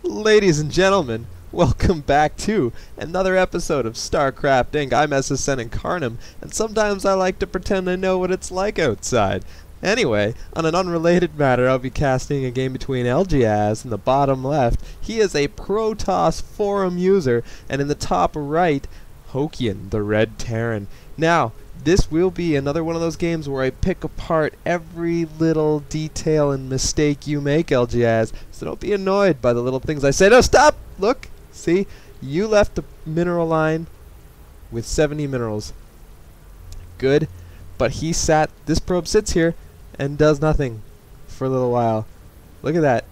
Ladies and gentlemen, welcome back to another episode of StarCraft Inc. I'm SSN Incarnum, and sometimes I like to pretend I know what it's like outside. Anyway, on an unrelated matter, I'll be casting a game between Eljyaz in the bottom left. He is a Protoss forum user, and in the top right, Hokian, the Red Terran. Now, this will be another one of those games where I pick apart every little detail and mistake you make, Eljyaz. So don't be annoyed by the little things I say. No, stop! Look! See? You left the mineral line with 70 minerals. Good. But this probe sits here and does nothing for a little while. Look at that.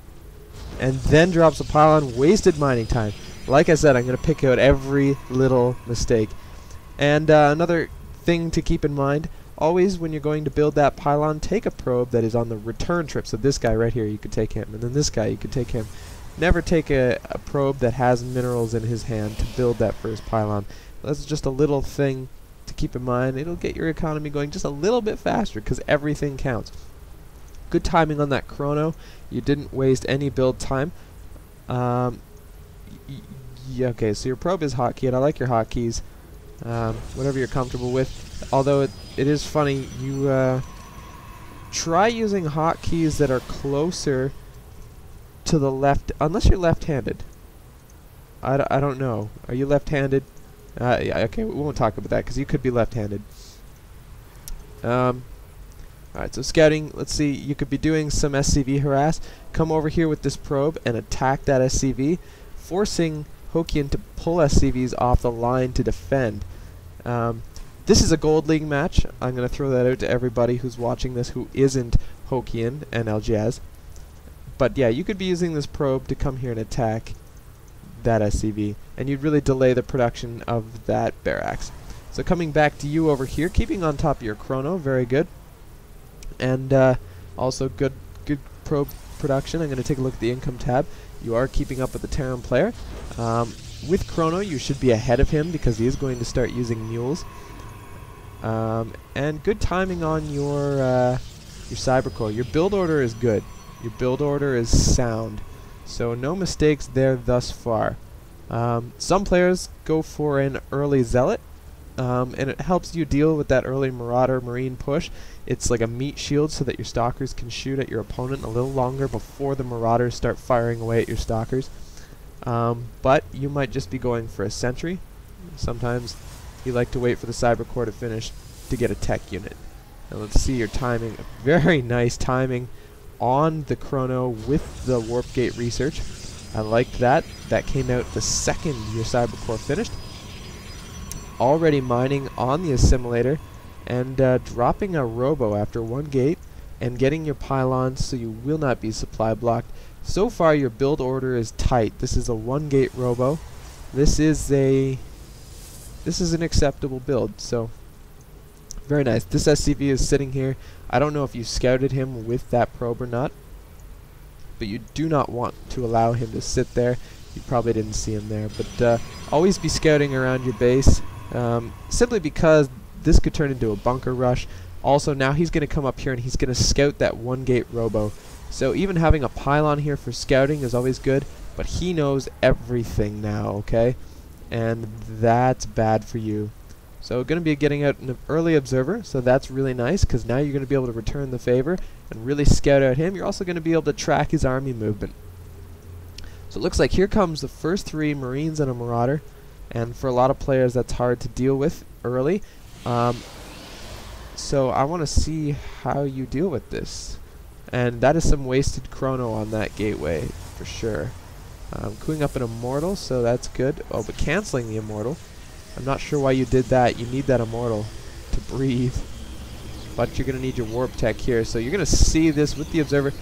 And then drops a pylon. Wasted mining time. Like I said, I'm going to pick out every little mistake. And another thing to keep in mind, always when you're going to build that pylon, take a probe that is on the return trip. So this guy right here, you could take him, and then this guy, you could take him. Never take a probe that has minerals in his hand to build that first pylon. That's just a little thing to keep in mind. It'll get your economy going just a little bit faster because everything counts. Good timing on that chrono. You didn't waste any build time. Yeah, okay, so your probe is hotkeyed. I like your hotkeys. Whatever you're comfortable with. Although it is funny, you try using hotkeys that are closer to the left, unless you're left-handed. I don't know. Are you left-handed? Yeah, okay, we won't talk about that because you could be left-handed. Alright, so scouting, let's see, you could be doing some SCV harass. Come over here with this probe and attack that SCV, forcing Hokian to pull SCVs off the line to defend. This is a Gold League match. I'm going to throw that out to everybody who's watching this who isn't Hokian and Eljyaz. But yeah, you could be using this probe to come here and attack that SCV, and you'd really delay the production of that barracks. So coming back to you over here, keeping on top of your chrono, very good. And also good probe production. I'm going to take a look at the income tab. You are keeping up with the Terran player. With chrono, you should be ahead of him because he is going to start using mules. And good timing on your cybercore. Your build order is good. Your build order is sound. So no mistakes there thus far. Some players go for an early zealot, and it helps you deal with that early marauder marine push. It's like a meat shield so that your stalkers can shoot at your opponent a little longer before the marauders start firing away at your stalkers. But you might just be going for a sentry. Sometimes you like to wait for the cybercore to finish to get a tech unit. Now let's see your timing. Very nice timing on the chrono with the warp gate research. I liked that. That came out the second your cybercore finished. Already mining on the assimilator and dropping a robo after one gate and getting your pylons so you will not be supply blocked. So far your build order is tight. This is a 1-gate robo. This is an acceptable build, so very nice. This SCV is sitting here. I don't know if you scouted him with that probe or not, but you do not want to allow him to sit there. You probably didn't see him there, but always be scouting around your base, simply because this could turn into a bunker rush. Also, now he's going to come up here and he's going to scout that 1-gate robo. So even having a pylon here for scouting is always good, but he knows everything now, okay? And that's bad for you. So going to be getting out an early observer, so that's really nice, because now you're going to be able to return the favor and really scout out him. You're also going to be able to track his army movement. So it looks like here comes the first 3 Marines and a Marauder, and for a lot of players that's hard to deal with early. So I want to see how you deal with this. And that is some wasted chrono on that gateway, for sure. Queuing up an Immortal, so that's good. Oh, but canceling the Immortal. I'm not sure why you did that. You need that Immortal to breathe. But you're going to need your Warp Tech here. So you're going to see this with the Observer.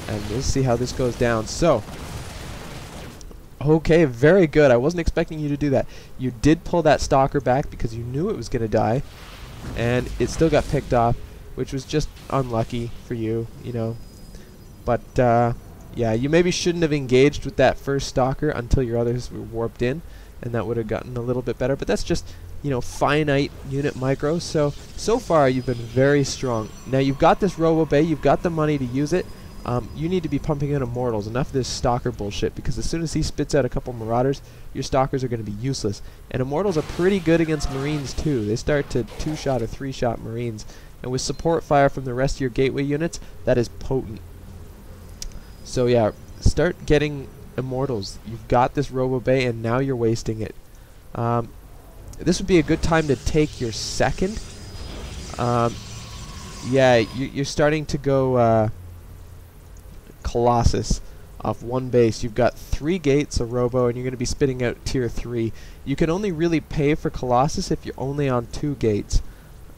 And we'll see how this goes down. So, okay, very good. I wasn't expecting you to do that. You did pull that Stalker back because you knew it was going to die. And it still got picked off, which was just unlucky for you, you know. But, yeah, you maybe shouldn't have engaged with that first Stalker until your others were warped in, and that would have gotten a little bit better. But that's just, you know, finite unit micro. So far you've been very strong. Now you've got this Robo Bay, you've got the money to use it. you need to be pumping in Immortals. Enough of this Stalker bullshit, because as soon as he spits out a couple Marauders, your Stalkers are going to be useless. And Immortals are pretty good against Marines too. They start to 2-shot or 3-shot Marines. And with support fire from the rest of your Gateway units, that is potent. So yeah, start getting Immortals. You've got this Robo Bay, and now you're wasting it. This would be a good time to take your second. Yeah, you're starting to go Colossus off one base. You've got 3 gates, a Robo, and you're going to be spitting out tier 3. You can only really pay for Colossus if you're only on 2 gates.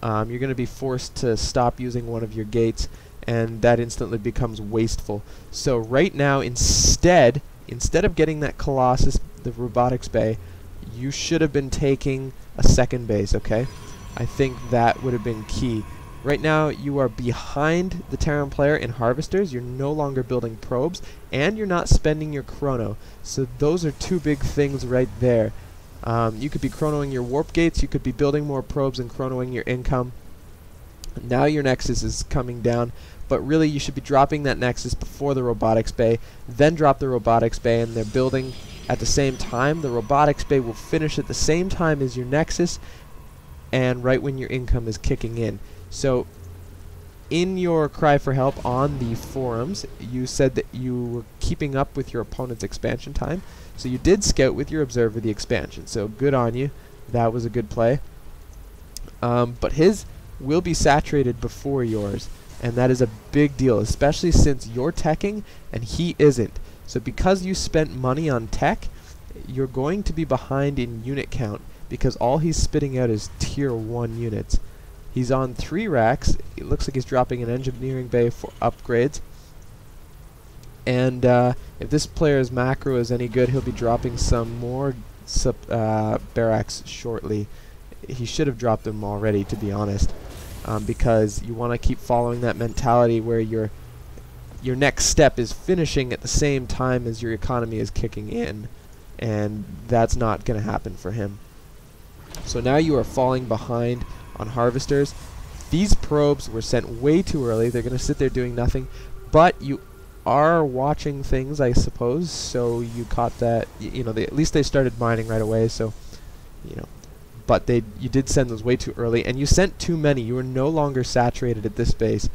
You're going to be forced to stop using one of your gates, and that instantly becomes wasteful. So right now, instead of getting that Colossus, the Robotics Bay, you should have been taking a second base, okay? I think that would have been key. Right now, you are behind the Terran player in Harvesters. You're no longer building probes, and you're not spending your chrono. So those are 2 big things right there. You could be chronoing your warp gates, you could be building more probes and chronoing your income. Now your Nexus is coming down, but really you should be dropping that Nexus before the Robotics Bay, then drop the Robotics Bay, and they're building at the same time. The Robotics Bay will finish at the same time as your Nexus, and right when your income is kicking in. So, in your cry for help on the forums, you said that you were keeping up with your opponent's expansion time. So you did scout with your observer the expansion. So good on you. That was a good play. But his will be saturated before yours, and that is a big deal, especially since you're teching and he isn't. So because you spent money on tech, you're going to be behind in unit count, because all he's spitting out is tier 1 units. He's on 3 racks. It looks like he's dropping an engineering bay for upgrades. And if this player's macro is any good, he'll be dropping some more barracks shortly. He should have dropped them already, to be honest, because you want to keep following that mentality where your next step is finishing at the same time as your economy is kicking in, and that's not going to happen for him. So now you are falling behind on Harvesters. These probes were sent way too early. They're going to sit there doing nothing, but you are watching things, I suppose, so you caught that. You know, at least they started mining right away, so, you know, but you did send those way too early, and you sent too many. You were no longer saturated at this base.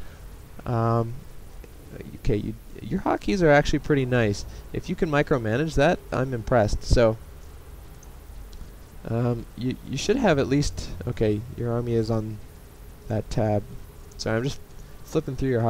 Okay, your hotkeys are actually pretty nice. If you can micromanage that, I'm impressed. So you should have at least, okay, your army is on that tab. Sorry, I'm just flipping through your